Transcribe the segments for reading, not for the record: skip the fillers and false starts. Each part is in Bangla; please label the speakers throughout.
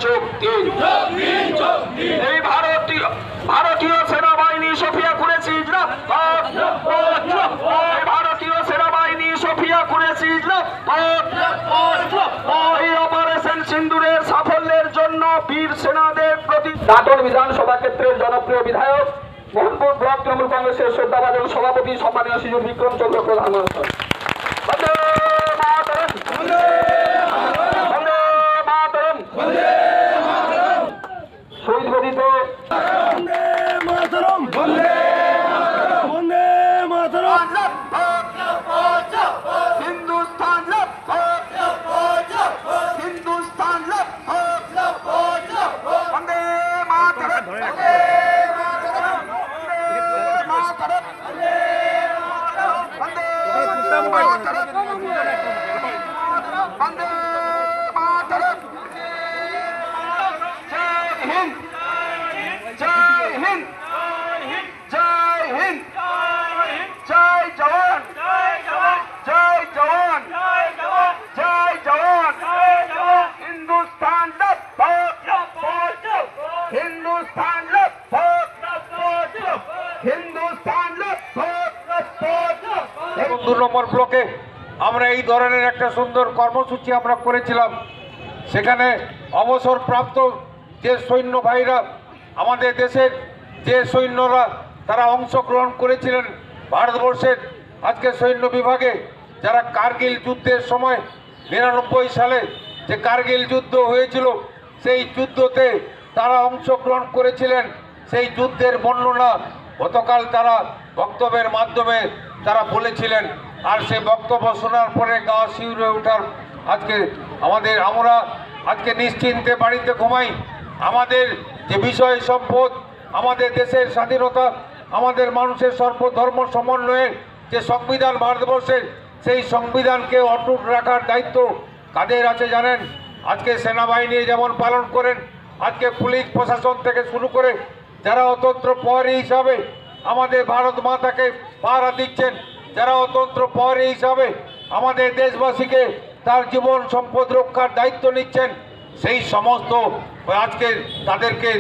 Speaker 1: যোগ দিন। এই ভারতীয় সেনাবাহিনী সফিয়া কুরেশি জিন্দাবাদ। ভারতীয় সেনাবাহিনী সফিয়া কুরেশি জিন্দাবাদ। এই অপারেশন সিন্দুরের সাফল্যের জন্য বীর সেনাদের প্রতি নাটোর বিধানসভা ক্ষেত্রের জনপ্রিয় বিধায়ক মোহনপুর ব্লক তৃণমূল কংগ্রেসের শ্রদ্ধাভাজন সভাপতি সম্মানীয় শ্রী বিক্রম চন্দ্র প্রধান মহাশয়। শহীদ বেদিত
Speaker 2: দু নম্বর ব্লকে আমরা এই ধরনের একটা সুন্দর কর্মসূচি আমরা করেছিলাম। সেখানে অবসরপ্রাপ্ত যে সৈন্য ভাইরা, আমাদের দেশের যে সৈন্যরা তারা অংশগ্রহণ করেছিলেন ভারতবর্ষের আজকে সৈন্য বিভাগে, যারা কার্গিল যুদ্ধের সময় ৯৯ সালে যে কার্গিল যুদ্ধ হয়েছিল সেই যুদ্ধতে তারা অংশগ্রহণ করেছিলেন। সেই যুদ্ধের বর্ণনা গতকাল তারা বক্তব্যের মাধ্যমে তারা বলেছিলেন। আর সেই বক্তব্য শোনার পরে গা শিউরে ওঠার আজকে আমরা আজকে নিশ্চিন্তে বাড়িতে ঘুমাই। আমাদের যে বিষয় সম্পদ, আমাদের দেশের স্বাধীনতা, আমাদের মানুষের সর্বধর্ম সমন্বয়ের যে সংবিধান ভারতবর্ষের, সেই সংবিধানকে অটুট রাখার দায়িত্ব কাদের আছে জানেন? আজকে সেনাবাহিনী যেমন পালন করেন, আজকে পুলিশ প্রশাসন থেকে শুরু করে যারা অতন্ত্র প্রহরী হিসাবে আমাদের ভারত মাতাকে পাহারা দিচ্ছেন, যারা অতন্ত্র প্রহরী হিসাবে আমাদের দেশবাসীকে তার জীবন সম্পদ রক্ষার দায়িত্ব নিচ্ছেন, সেই সমস্ত আজকে তাদেরকে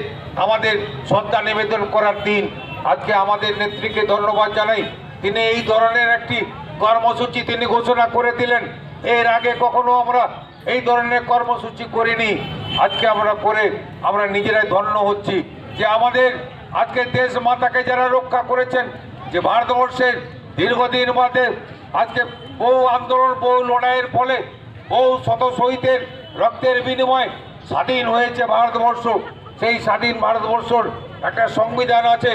Speaker 2: আমাদের শ্রদ্ধা নিবেদন করার দিন। আজকে আমাদের নেত্রীকে ধন্যবাদ জানাই, তিনি এই ধরনের একটি কর্মসূচি তিনি ঘোষণা করে দিলেন। এর আগে কখনো আমরা এই ধরনের কর্মসূচি করিনি। আজকে আমরা নিজেরাই ধন্য হচ্ছি যে আমাদের আজকে দেশ মাতাকে যারা রক্ষা করেছেন, যে ভারতবর্ষের দীর্ঘদিন বাদে আজকে বহু আন্দোলন, বহু লড়াইয়ের ফলে বহু শত শহীদের রক্তের বিনিময়ে স্বাধীন হয়েছে ভারতবর্ষ। সেই স্বাধীন ভারতবর্ষর একটা সংবিধান আছে,